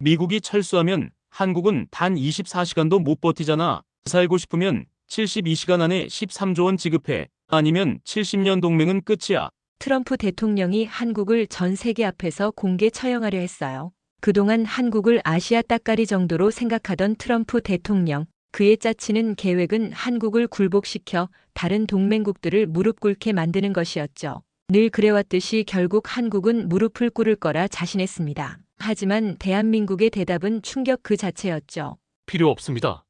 미국이 철수하면 한국은 단 24시간도 못 버티잖아. 살고 싶으면 72시간 안에 13조 원 지급해. 아니면 70년 동맹은 끝이야. 트럼프 대통령이 한국을 전 세계 앞에서 공개 처형하려 했어요. 그동안 한국을 아시아 따까리 정도로 생각하던 트럼프 대통령, 그의 짜치는 계획은 한국을 굴복시켜 다른 동맹국들을 무릎 꿇게 만드는 것이었죠. 늘 그래왔듯이 결국 한국은 무릎을 꿇을 거라 자신했습니다. 하지만 대한민국의 대답은 충격 그 자체였죠. 필요 없습니다.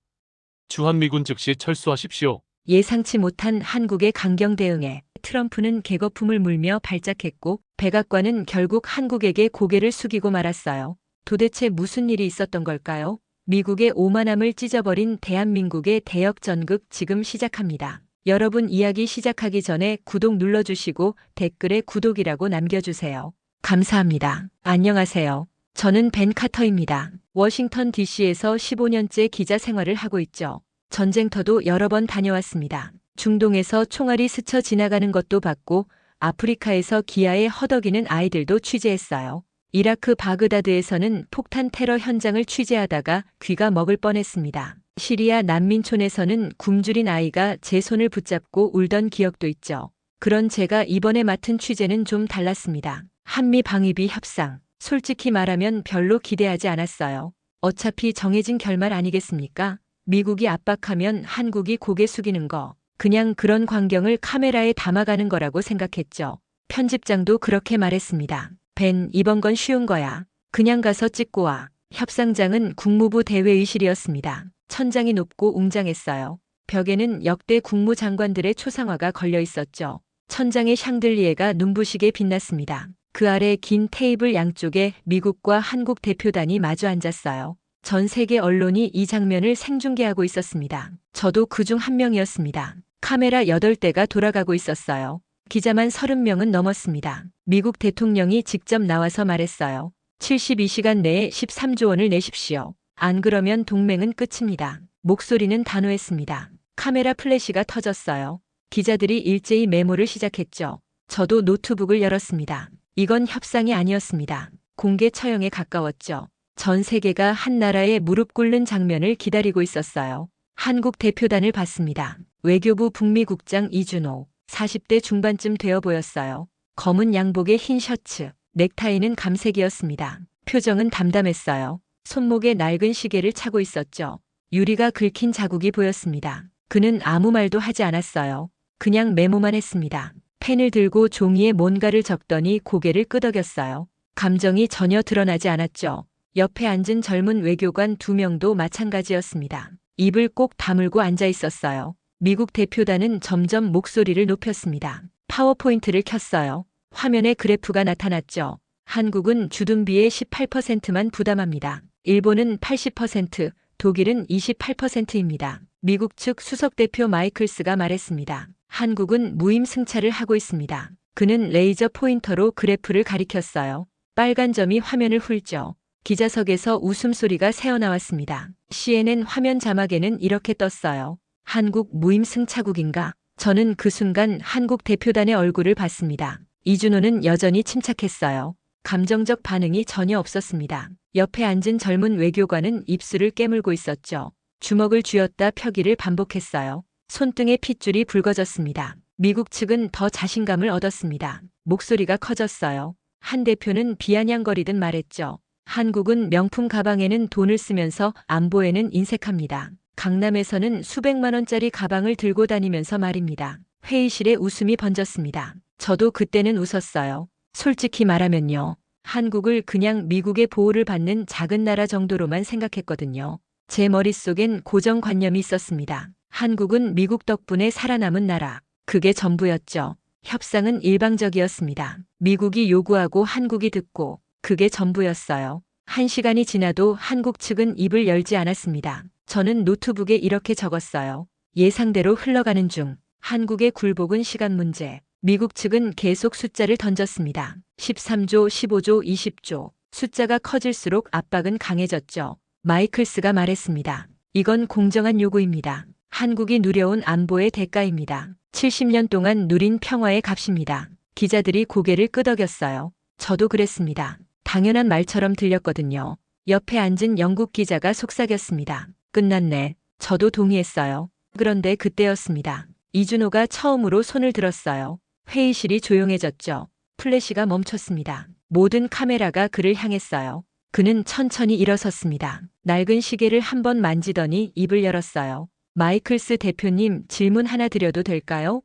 주한미군 즉시 철수하십시오. 예상치 못한 한국의 강경 대응에 트럼프는 개거품을 물며 발작했고 백악관은 결국 한국에게 고개를 숙이고 말았어요. 도대체 무슨 일이 있었던 걸까요? 미국의 오만함을 찢어버린 대한민국의 대역전극 지금 시작합니다. 여러분 이야기 시작하기 전에 구독 눌러주시고 댓글에 구독이라고 남겨주세요. 감사합니다. 안녕하세요. 저는 벤 카터입니다. 워싱턴 DC에서 15년째 기자 생활을 하고 있죠. 전쟁터도 여러 번 다녀왔습니다. 중동에서 총알이 스쳐 지나가는 것도 봤고 아프리카에서 기아에 허덕이는 아이들도 취재했어요. 이라크 바그다드에서는 폭탄 테러 현장을 취재하다가 귀가 먹을 뻔했습니다. 시리아 난민촌에서는 굶주린 아이가 제 손을 붙잡고 울던 기억도 있죠. 그런 제가 이번에 맡은 취재는 좀 달랐습니다. 한미 방위비 협상. 솔직히 말하면 별로 기대하지 않았어요. 어차피 정해진 결말 아니겠습니까? 미국이 압박하면 한국이 고개 숙이는 거. 그냥 그런 광경을 카메라에 담아가는 거라고 생각했죠. 편집장도 그렇게 말했습니다. 벤, 이번 건 쉬운 거야. 그냥 가서 찍고 와. 협상장은 국무부 대회의실이었습니다. 천장이 높고 웅장했어요. 벽에는 역대 국무장관들의 초상화가 걸려 있었죠. 천장의 샹들리에가 눈부시게 빛났습니다. 그 아래 긴 테이블 양쪽에 미국과 한국 대표단이 마주 앉았어요. 전 세계 언론이 이 장면을 생중계하고 있었습니다. 저도 그중 한 명이었습니다. 카메라 8대가 돌아가고 있었어요. 기자만 30명은 넘었습니다. 미국 대통령이 직접 나와서 말했어요. 72시간 내에 13조 원을 내십시오. 안 그러면 동맹은 끝입니다. 목소리는 단호했습니다. 카메라 플래시가 터졌어요. 기자들이 일제히 메모를 시작했죠. 저도 노트북을 열었습니다. 이건 협상이 아니었습니다. 공개 처형에 가까웠죠. 전 세계가 한 나라에 무릎 꿇는 장면을 기다리고 있었어요. 한국 대표단을 봤습니다. 외교부 북미국장 이준호, 40대 중반쯤 되어 보였어요. 검은 양복에 흰 셔츠, 넥타이는 감색이었습니다. 표정은 담담했어요. 손목에 낡은 시계를 차고 있었죠. 유리가 긁힌 자국이 보였습니다. 그는 아무 말도 하지 않았어요. 그냥 메모만 했습니다. 펜을 들고 종이에 뭔가를 적더니 고개를 끄덕였어요. 감정이 전혀 드러나지 않았죠. 옆에 앉은 젊은 외교관 2명도 마찬가지였습니다. 입을 꼭 다물고 앉아 있었어요. 미국 대표단은 점점 목소리를 높였습니다. 파워포인트를 켰어요. 화면에 그래프가 나타났죠. 한국은 주둔비의 18%만 부담합니다. 일본은 80%, 독일은 28%입니다. 미국 측 수석대표 마이클스가 말했습니다. 한국은 무임승차를 하고 있습니다. 그는 레이저 포인터로 그래프를 가리켰어요. 빨간 점이 화면을 훑죠. 기자석에서 웃음소리가 새어나왔습니다. CNN 화면 자막에는 이렇게 떴어요. 한국 무임승차국인가? 저는 그 순간 한국 대표단의 얼굴을 봤습니다. 이준호는 여전히 침착했어요. 감정적 반응이 전혀 없었습니다. 옆에 앉은 젊은 외교관은 입술을 깨물고 있었죠. 주먹을 쥐었다 펴기를 반복했어요. 손등의 핏줄이 붉어졌습니다. 미국 측은 더 자신감을 얻었습니다. 목소리가 커졌어요. 한 대표는 비아냥거리듯 말했죠. 한국은 명품 가방에는 돈을 쓰면서 안보에는 인색합니다. 강남에서는 수백만 원짜리 가방을 들고 다니면서 말입니다. 회의실에 웃음이 번졌습니다. 저도 그때는 웃었어요. 솔직히 말하면요. 한국을 그냥 미국의 보호를 받는 작은 나라 정도로만 생각했거든요. 제 머릿속엔 고정관념이 있었습니다. 한국은 미국 덕분에 살아남은 나라. 그게 전부였죠. 협상은 일방적이었습니다. 미국이 요구하고 한국이 듣고 그게 전부였어요. 1시간이 지나도 한국 측은 입을 열지 않았습니다. 저는 노트북에 이렇게 적었어요. 예상대로 흘러가는 중. 한국의 굴복은 시간 문제. 미국 측은 계속 숫자를 던졌습니다. 13조, 15조, 20조. 숫자가 커질수록 압박은 강해졌죠. 마이클스가 말했습니다. 이건 공정한 요구입니다. 한국이 누려온 안보의 대가입니다. 70년 동안 누린 평화의 값입니다. 기자들이 고개를 끄덕였어요. 저도 그랬습니다. 당연한 말처럼 들렸거든요. 옆에 앉은 영국 기자가 속삭였습니다. 끝났네. 저도 동의했어요. 그런데 그때였습니다. 이준호가 처음으로 손을 들었어요. 회의실이 조용해졌죠. 플래시가 멈췄습니다. 모든 카메라가 그를 향했어요. 그는 천천히 일어섰습니다. 낡은 시계를 한번 만지더니 입을 열었어요. 마이클스 대표님, 질문 하나 드려도 될까요?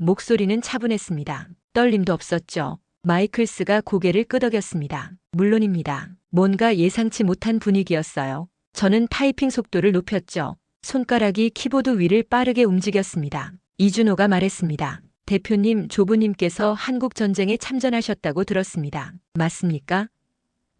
목소리는 차분했습니다. 떨림도 없었죠. 마이클스가 고개를 끄덕였습니다. 물론입니다. 뭔가 예상치 못한 분위기였어요. 저는 타이핑 속도를 높였죠. 손가락이 키보드 위를 빠르게 움직였습니다. 이준호가 말했습니다. 대표님, 조부님께서 한국 전쟁에 참전하셨다고 들었습니다. 맞습니까?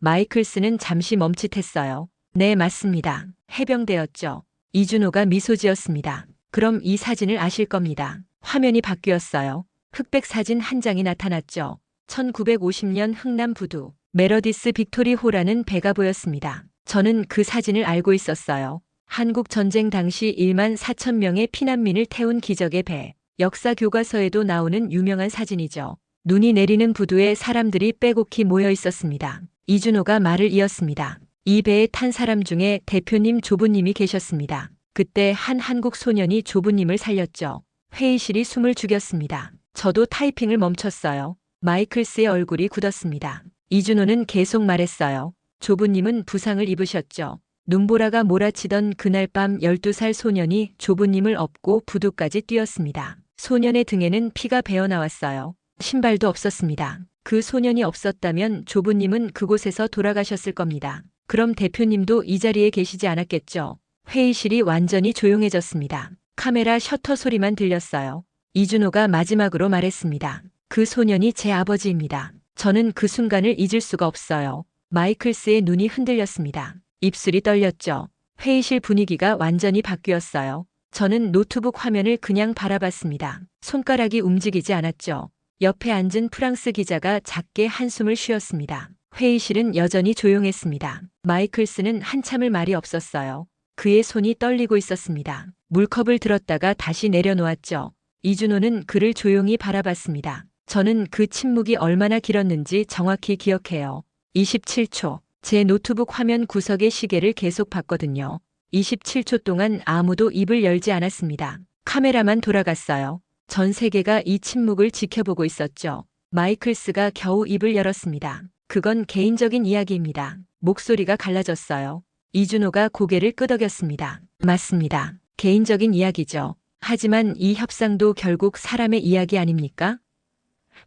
마이클스는 잠시 멈칫했어요. 네, 맞습니다. 해병대였죠. 이준호가 미소 지었습니다. 그럼 이 사진을 아실 겁니다. 화면이 바뀌었어요. 흑백 사진 한 장이 나타났죠. 1950년 흥남 부두 메러디스 빅토리호라는 배가 보였습니다. 저는 그 사진을 알고 있었어요. 한국 전쟁 당시 1만 4천 명의 피난민을 태운 기적의 배. 역사 교과서에도 나오는 유명한 사진이죠. 눈이 내리는 부두에 사람들이 빼곡히 모여 있었습니다. 이준호가 말을 이었습니다. 이 배에 탄 사람 중에 대표님 조부님이 계셨습니다. 그때 한 한국 소년이 조부님을 살렸죠. 회의실이 숨을 죽였습니다. 저도 타이핑을 멈췄어요. 마이클스의 얼굴이 굳었습니다. 이준호는 계속 말했어요. 조부님은 부상을 입으셨죠. 눈보라가 몰아치던 그날 밤 12살 소년이 조부님을 업고 부두까지 뛰었습니다. 소년의 등에는 피가 배어나왔어요. 신발도 없었습니다. 그 소년이 없었다면 조부님은 그곳에서 돌아가셨을 겁니다. 그럼 대표님도 이 자리에 계시지 않았겠죠. 회의실이 완전히 조용해졌습니다. 카메라 셔터 소리만 들렸어요. 이준호가 마지막으로 말했습니다. 그 소년이 제 아버지입니다. 저는 그 순간을 잊을 수가 없어요. 마이클스의 눈이 흔들렸습니다. 입술이 떨렸죠. 회의실 분위기가 완전히 바뀌었어요. 저는 노트북 화면을 그냥 바라봤습니다. 손가락이 움직이지 않았죠. 옆에 앉은 프랑스 기자가 작게 한숨을 쉬었습니다. 회의실은 여전히 조용했습니다. 마이클스는 한참을 말이 없었어요. 그의 손이 떨리고 있었습니다. 물컵을 들었다가 다시 내려놓았죠. 이준호는 그를 조용히 바라봤습니다. 저는 그 침묵이 얼마나 길었는지 정확히 기억해요. 27초. 제 노트북 화면 구석의 시계를 계속 봤거든요. 27초 동안 아무도 입을 열지 않았습니다. 카메라만 돌아갔어요. 전 세계가 이 침묵을 지켜보고 있었죠. 마이클스가 겨우 입을 열었습니다. 그건 개인적인 이야기입니다. 목소리가 갈라졌어요. 이준호가 고개를 끄덕였습니다. 맞습니다. 개인적인 이야기죠. 하지만 이 협상도 결국 사람의 이야기 아닙니까?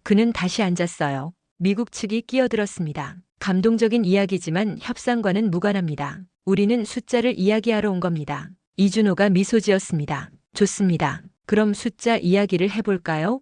그는 다시 앉았어요. 미국 측이 끼어들었습니다. 감동적인 이야기지만 협상과는 무관합니다. 우리는 숫자를 이야기하러 온 겁니다. 이준호가 미소 지었습니다. 좋습니다. 그럼 숫자 이야기를 해볼까요?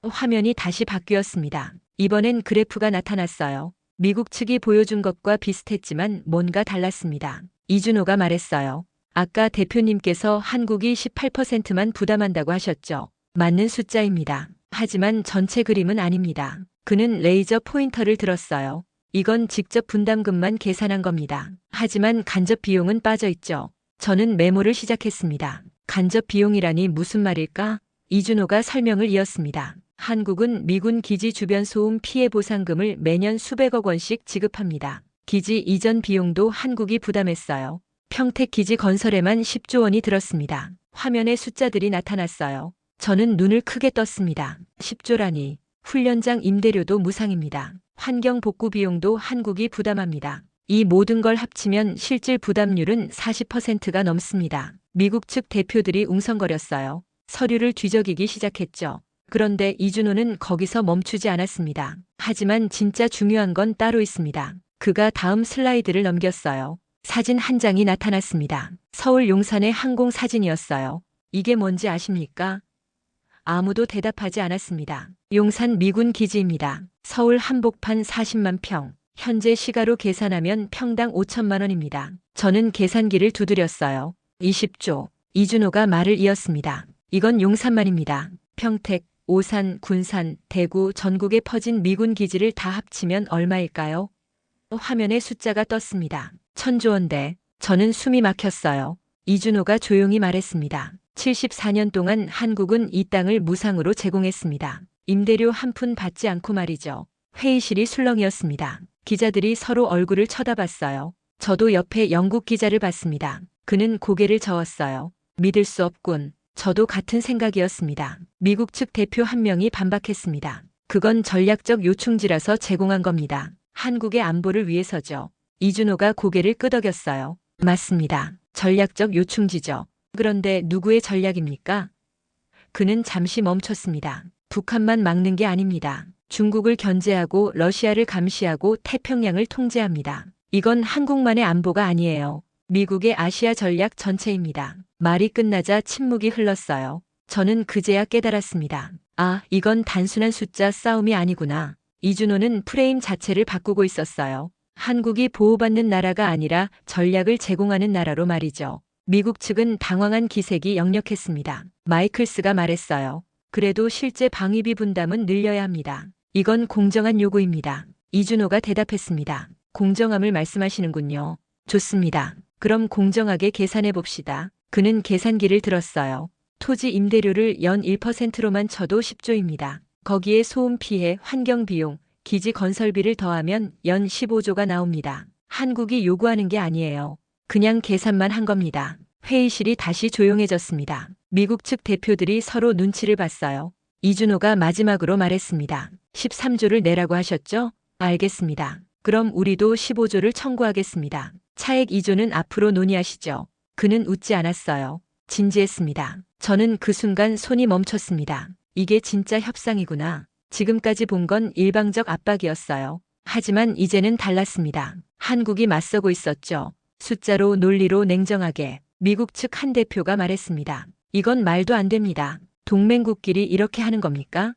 화면이 다시 바뀌었습니다. 이번엔 그래프가 나타났어요. 미국 측이 보여준 것과 비슷했지만 뭔가 달랐습니다. 이준호가 말했어요. 아까 대표님께서 한국이 18%만 부담한다고 하셨죠. 맞는 숫자입니다. 하지만 전체 그림은 아닙니다. 그는 레이저 포인터를 들었어요. 이건 직접 분담금만 계산한 겁니다. 하지만 간접 비용은 빠져 있죠. 저는 메모를 시작했습니다. 간접 비용이라니 무슨 말일까? 이준호가 설명을 이었습니다. 한국은 미군 기지 주변 소음 피해 보상금을 매년 수백억 원씩 지급합니다. 기지 이전 비용도 한국이 부담했어요. 평택 기지 건설에만 10조 원이 들었습니다. 화면에 숫자들이 나타났어요. 저는 눈을 크게 떴습니다. 10조라니. 훈련장 임대료도 무상입니다. 환경 복구 비용도 한국이 부담합니다. 이 모든 걸 합치면 실질 부담률은 40%가 넘습니다. 미국 측 대표들이 웅성거렸어요. 서류를 뒤적이기 시작했죠. 그런데 이준호는 거기서 멈추지 않았습니다. 하지만 진짜 중요한 건 따로 있습니다. 그가 다음 슬라이드를 넘겼어요. 사진 한 장이 나타났습니다. 서울 용산의 항공 사진이었어요. 이게 뭔지 아십니까? 아무도 대답하지 않았습니다. 용산 미군 기지입니다. 서울 한복판 40만 평. 현재 시가로 계산하면 평당 5천만 원입니다. 저는 계산기를 두드렸어요. 20조. 이준호가 말을 이었습니다. 이건 용산만입니다. 평택, 오산, 군산, 대구, 전국에 퍼진 미군 기지를 다 합치면 얼마일까요? 화면에 숫자가 떴습니다. 1000조 원대. 저는 숨이 막혔어요. 이준호가 조용히 말했습니다. 74년 동안 한국은 이 땅을 무상으로 제공했습니다. 임대료 한 푼 받지 않고 말이죠. 회의실이 술렁이었습니다. 기자들이 서로 얼굴을 쳐다봤어요. 저도 옆에 영국 기자를 봤습니다. 그는 고개를 저었어요. 믿을 수 없군. 저도 같은 생각이었습니다. 미국 측 대표 한 명이 반박했습니다. 그건 전략적 요충지라서 제공한 겁니다. 한국의 안보를 위해서죠. 이준호가 고개를 끄덕였어요. 맞습니다. 전략적 요충지죠. 그런데 누구의 전략입니까? 그는 잠시 멈췄습니다. 북한만 막는 게 아닙니다. 중국을 견제하고 러시아를 감시하고 태평양을 통제합니다. 이건 한국만의 안보가 아니에요. 미국의 아시아 전략 전체입니다. 말이 끝나자 침묵이 흘렀어요. 저는 그제야 깨달았습니다. 아, 이건 단순한 숫자 싸움이 아니구나. 이준호는 프레임 자체를 바꾸고 있었어요. 한국이 보호받는 나라가 아니라 전략을 제공하는 나라로 말이죠. 미국 측은 당황한 기색이 역력했습니다. 마이클스가 말했어요. 그래도 실제 방위비 분담은 늘려야 합니다. 이건 공정한 요구입니다. 이준호가 대답했습니다. 공정함을 말씀하시는군요. 좋습니다. 그럼 공정하게 계산해 봅시다. 그는 계산기를 들었어요. 토지 임대료를 연 1%로만 쳐도 10조입니다. 거기에 소음 피해, 환경 비용, 기지 건설비를 더하면 연 15조가 나옵니다. 한국이 요구하는 게 아니에요. 그냥 계산만 한 겁니다. 회의실이 다시 조용해졌습니다. 미국 측 대표들이 서로 눈치를 봤어요. 이준호가 마지막으로 말했습니다. 13조를 내라고 하셨죠? 알겠습니다. 그럼 우리도 15조를 청구하겠습니다. 차액 2조는 앞으로 논의하시죠. 그는 웃지 않았어요. 진지했습니다. 저는 그 순간 손이 멈췄습니다. 이게 진짜 협상이구나. 지금까지 본 건 일방적 압박이었어요. 하지만 이제는 달랐습니다. 한국이 맞서고 있었죠. 숫자로 논리로 냉정하게. 미국 측 한 대표가 말했습니다. 이건 말도 안 됩니다. 동맹국끼리 이렇게 하는 겁니까?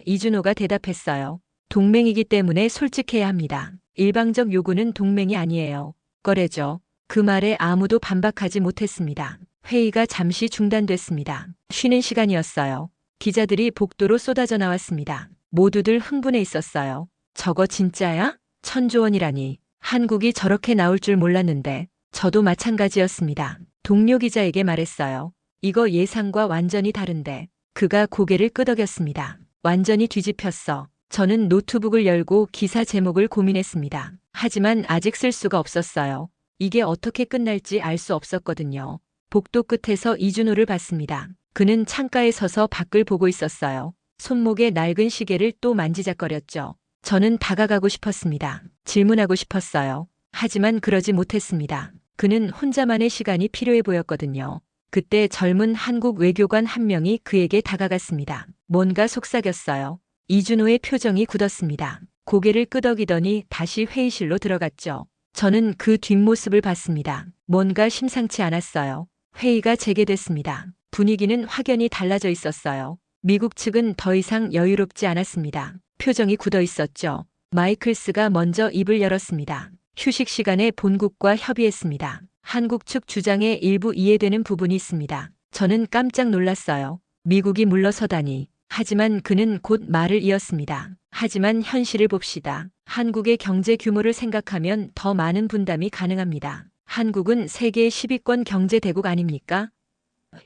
이준호가 대답했어요. 동맹이기 때문에 솔직해야 합니다. 일방적 요구는 동맹이 아니에요. 거래죠. 그 말에 아무도 반박하지 못했습니다. 회의가 잠시 중단됐습니다. 쉬는 시간이었어요. 기자들이 복도로 쏟아져 나왔습니다. 모두들 흥분해 있었어요. 저거 진짜야? 1,000조 원이라니. 한국이 저렇게 나올 줄 몰랐는데. 저도 마찬가지였습니다. 동료 기자에게 말했어요. 이거 예상과 완전히 다른데. 그가 고개를 끄덕였습니다. 완전히 뒤집혔어. 저는 노트북을 열고 기사 제목을 고민했습니다. 하지만 아직 쓸 수가 없었어요. 이게 어떻게 끝날지 알 수 없었거든요. 복도 끝에서 이준호를 봤습니다. 그는 창가에 서서 밖을 보고 있었어요. 손목에 낡은 시계를 또 만지작거렸죠. 저는 다가가고 싶었습니다. 질문하고 싶었어요. 하지만 그러지 못했습니다. 그는 혼자만의 시간이 필요해 보였거든요. 그때 젊은 한국 외교관 한 명이 그에게 다가갔습니다. 뭔가 속삭였어요. 이준호의 표정이 굳었습니다. 고개를 끄덕이더니 다시 회의실로 들어갔죠. 저는 그 뒷모습을 봤습니다. 뭔가 심상치 않았어요. 회의가 재개됐습니다. 분위기는 확연히 달라져 있었어요. 미국 측은 더 이상 여유롭지 않았습니다. 표정이 굳어 있었죠. 마이클스가 먼저 입을 열었습니다. 휴식 시간에 본국과 협의했습니다. 한국 측 주장에 일부 이해되는 부분이 있습니다. 저는 깜짝 놀랐어요. 미국이 물러서다니. 하지만 그는 곧 말을 이었습니다. 하지만 현실을 봅시다. 한국의 경제 규모를 생각하면 더 많은 분담이 가능합니다. 한국은 세계 10위권 경제 대국 아닙니까?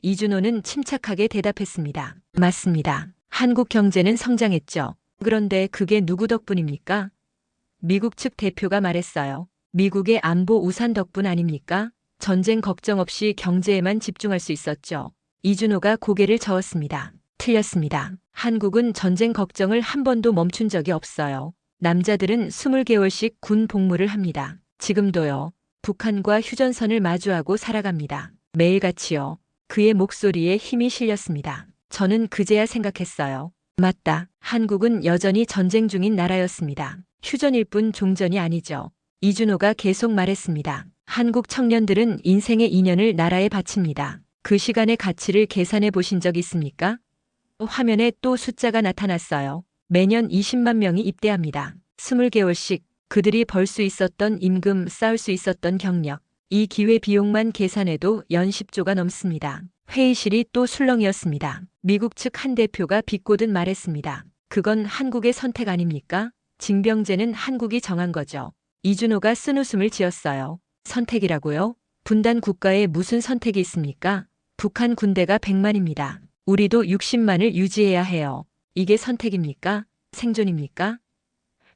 이준호는 침착하게 대답했습니다. 맞습니다. 한국 경제는 성장했죠. 그런데 그게 누구 덕분입니까? 미국 측 대표가 말했어요. 미국의 안보 우산 덕분 아닙니까? 전쟁 걱정 없이 경제에만 집중할 수 있었죠. 이준호가 고개를 저었습니다. 틀렸습니다. 한국은 전쟁 걱정을 한 번도 멈춘 적이 없어요. 남자들은 20개월씩 군 복무를 합니다. 지금도요. 북한과 휴전선을 마주하고 살아갑니다. 매일같이요. 그의 목소리에 힘이 실렸습니다. 저는 그제야 생각했어요. 맞다. 한국은 여전히 전쟁 중인 나라였습니다. 휴전일 뿐 종전이 아니죠. 이준호가 계속 말했습니다. 한국 청년들은 인생의 2년을 나라에 바칩니다. 그 시간의 가치를 계산해 보신 적 있습니까? 화면에 또 숫자가 나타났어요. 매년 20만 명이 입대합니다. 20개월씩 그들이 벌 수 있었던 임금, 쌓을 수 있었던 경력. 이 기회 비용만 계산해도 연 10조가 넘습니다. 회의실이 또 술렁이었습니다. 미국 측 한 대표가 비꼬듯 말했습니다. 그건 한국의 선택 아닙니까? 징병제는 한국이 정한 거죠. 이준호가 쓴웃음을 지었어요. 선택이라고요? 분단 국가에 무슨 선택이 있습니까? 북한 군대가 100만입니다. 우리도 60만을 유지해야 해요. 이게 선택입니까? 생존입니까?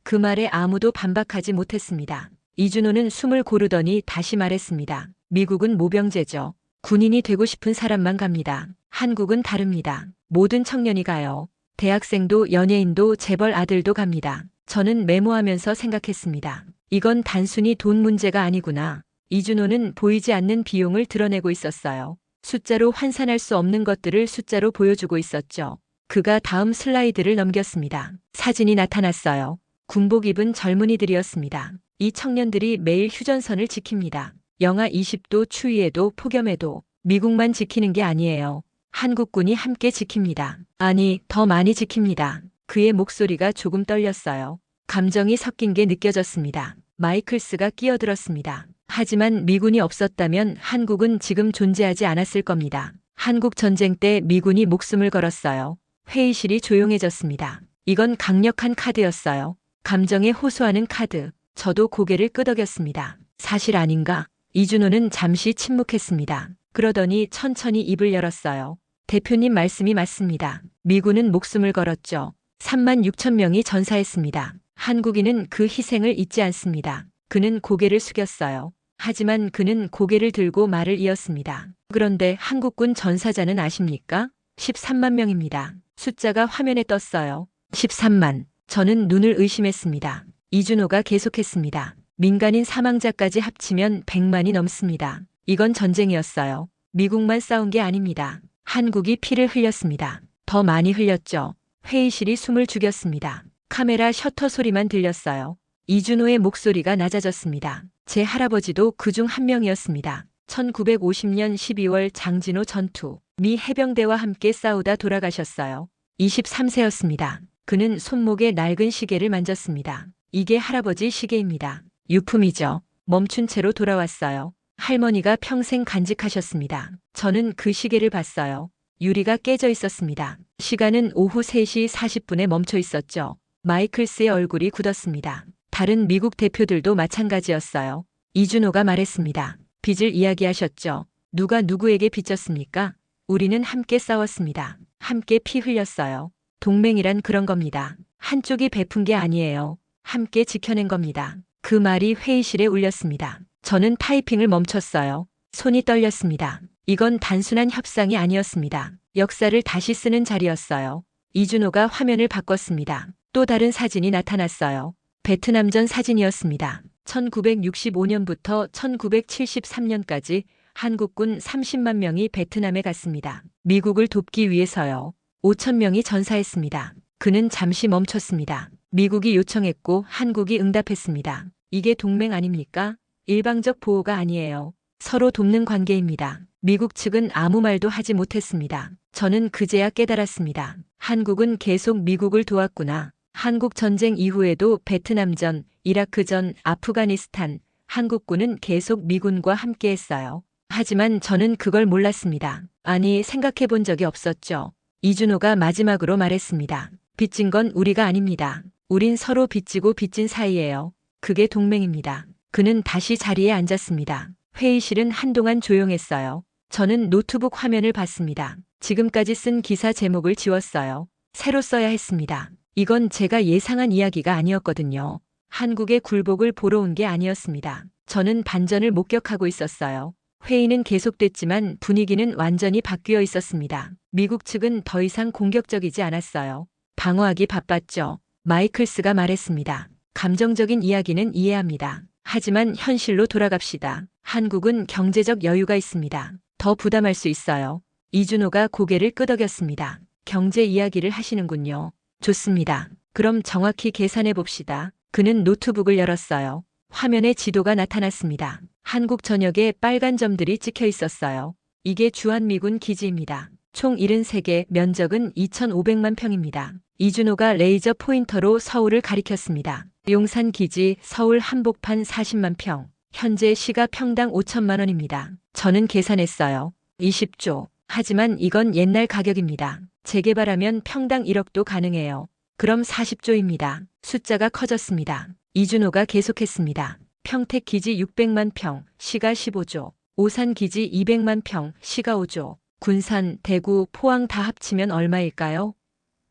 그 말에 아무도 반박하지 못했습니다. 이준호는 숨을 고르더니 다시 말했습니다. 미국은 모병제죠. 군인이 되고 싶은 사람만 갑니다. 한국은 다릅니다. 모든 청년이 가요. 대학생도 연예인도 재벌 아들도 갑니다. 저는 메모하면서 생각했습니다. 이건 단순히 돈 문제가 아니구나. 이준호는 보이지 않는 비용을 드러내고 있었어요. 숫자로 환산할 수 없는 것들을 숫자로 보여주고 있었죠. 그가 다음 슬라이드를 넘겼습니다. 사진이 나타났어요. 군복 입은 젊은이들이었습니다. 이 청년들이 매일 휴전선을 지킵니다. 영하 20도 추위에도 폭염에도 미국만 지키는 게 아니에요. 한국군이 함께 지킵니다. 아니, 더 많이 지킵니다. 그의 목소리가 조금 떨렸어요. 감정이 섞인 게 느껴졌습니다. 마이클스가 끼어들었습니다. 하지만 미군이 없었다면 한국은 지금 존재하지 않았을 겁니다. 한국 전쟁 때 미군이 목숨을 걸었어요. 회의실이 조용해졌습니다. 이건 강력한 카드였어요. 감정에 호소하는 카드. 저도 고개를 끄덕였습니다. 사실 아닌가? 이준호는 잠시 침묵했습니다. 그러더니 천천히 입을 열었어요. 대표님 말씀이 맞습니다. 미군은 목숨을 걸었죠. 3만 6천 명이 전사했습니다. 한국인은 그 희생을 잊지 않습니다. 그는 고개를 숙였어요. 하지만 그는 고개를 들고 말을 이었습니다. 그런데 한국군 전사자는 아십니까? 13만 명입니다. 숫자가 화면에 떴어요. 13만. 저는 눈을 의심했습니다. 이준호가 계속했습니다. 민간인 사망자까지 합치면 100만이 넘습니다. 이건 전쟁이었어요. 미국만 싸운 게 아닙니다. 한국이 피를 흘렸습니다. 더 많이 흘렸죠. 회의실이 숨을 죽였습니다. 카메라 셔터 소리만 들렸어요. 이준호의 목소리가 낮아졌습니다. 제 할아버지도 그중 한 명이었습니다. 1950년 12월 장진호 전투. 미 해병대와 함께 싸우다 돌아가셨어요. 23세였습니다. 그는 손목에 낡은 시계를 만졌습니다. 이게 할아버지 시계입니다. 유품이죠. 멈춘 채로 돌아왔어요. 할머니가 평생 간직하셨습니다. 저는 그 시계를 봤어요. 유리가 깨져 있었습니다. 시간은 오후 3시 40분에 멈춰 있었죠. 마이클스의 얼굴이 굳었습니다. 다른 미국 대표들도 마찬가지였어요. 이준호가 말했습니다. 빚을 이야기하셨죠. 누가 누구에게 빚졌습니까? 우리는 함께 싸웠습니다. 함께 피 흘렸어요. 동맹이란 그런 겁니다. 한쪽이 베푼 게 아니에요. 함께 지켜낸 겁니다. 그 말이 회의실에 울렸습니다. 저는 타이핑을 멈췄어요. 손이 떨렸습니다. 이건 단순한 협상이 아니었습니다. 역사를 다시 쓰는 자리였어요. 이준호가 화면을 바꿨습니다. 또 다른 사진이 나타났어요. 베트남전 사진이었습니다. 1965년부터 1973년까지 한국군 30만 명이 베트남에 갔습니다. 미국을 돕기 위해서요. 5천 명이 전사했습니다. 그는 잠시 멈췄습니다. 미국이 요청했고 한국이 응답했습니다. 이게 동맹 아닙니까? 일방적 보호가 아니에요. 서로 돕는 관계입니다. 미국 측은 아무 말도 하지 못했습니다. 저는 그제야 깨달았습니다. 한국은 계속 미국을 도왔구나. 한국 전쟁 이후에도 베트남전, 이라크전, 아프가니스탄, 한국군은 계속 미군과 함께했어요. 하지만 저는 그걸 몰랐습니다. 아니, 생각해 본 적이 없었죠. 이준호가 마지막으로 말했습니다. 빚진 건 우리가 아닙니다. 우린 서로 빚지고 빚진 사이예요. 그게 동맹입니다. 그는 다시 자리에 앉았습니다. 회의실은 한동안 조용했어요. 저는 노트북 화면을 봤습니다. 지금까지 쓴 기사 제목을 지웠어요. 새로 써야 했습니다. 이건 제가 예상한 이야기가 아니었거든요. 한국의 굴복을 보러 온 게 아니었습니다. 저는 반전을 목격하고 있었어요. 회의는 계속됐지만 분위기는 완전히 바뀌어 있었습니다. 미국 측은 더 이상 공격적이지 않았어요. 방어하기 바빴죠. 마이클스가 말했습니다. 감정적인 이야기는 이해합니다. 하지만 현실로 돌아갑시다. 한국은 경제적 여유가 있습니다. 더 부담할 수 있어요. 이준호가 고개를 끄덕였습니다. 경제 이야기를 하시는군요. 좋습니다. 그럼 정확히 계산해 봅시다. 그는 노트북을 열었어요. 화면에 지도가 나타났습니다. 한국 전역에 빨간 점들이 찍혀 있었어요. 이게 주한미군 기지입니다. 총 73개, 면적은 2,500만 평입니다. 이준호가 레이저 포인터로 서울을 가리켰습니다. 용산 기지, 서울 한복판 40만 평. 현재 시가 평당 5천만 원입니다. 저는 계산했어요. 20조. 하지만 이건 옛날 가격입니다. 재개발하면 평당 1억도 가능해요. 그럼 40조입니다. 숫자가 커졌습니다. 이준호가 계속했습니다. 평택 기지 600만 평, 시가 15조. 오산 기지 200만 평, 시가 5조. 군산, 대구, 포항 다 합치면 얼마일까요?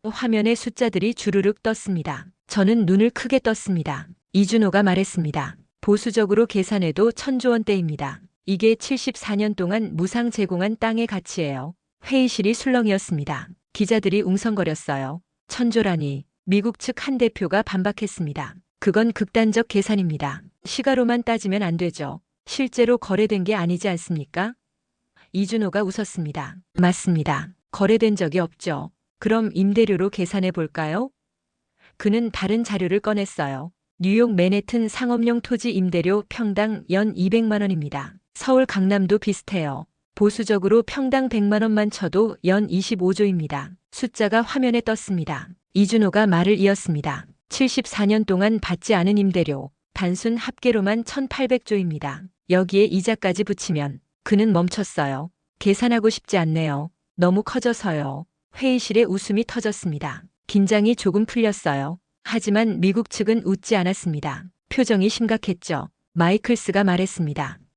화면에 숫자들이 주르륵 떴습니다. 저는 눈을 크게 떴습니다. 이준호가 말했습니다. 보수적으로 계산해도 1,000조 원대입니다. 이게 74년 동안 무상 제공한 땅의 가치예요. 회의실이 술렁이었습니다. 기자들이 웅성거렸어요. 1,000조라니. 미국 측 한 대표가 반박했습니다. 그건 극단적 계산입니다. 시가로만 따지면 안 되죠. 실제로 거래된 게 아니지 않습니까? 이준호가 웃었습니다. 맞습니다. 거래된 적이 없죠. 그럼 임대료로 계산해 볼까요? 그는 다른 자료를 꺼냈어요. 뉴욕 맨해튼 상업용 토지 임대료 평당 연 200만 원입니다. 서울 강남도 비슷해요. 보수적으로 평당 100만 원만 쳐도 연 25조입니다. 숫자가 화면에 떴습니다. 이준호가 말을 이었습니다. 74년 동안 받지 않은 임대료, 단순 합계로만 1,800조입니다. 여기에 이자까지 붙이면 그는 멈췄어요. 계산하고 싶지 않네요. 너무 커져서요. 회의실에 웃음이 터졌습니다. 긴장이 조금 풀렸어요. 하지만 미국 측은 웃지 않았습니다. 표정이 심각했죠. 마이클스가 말했습니다.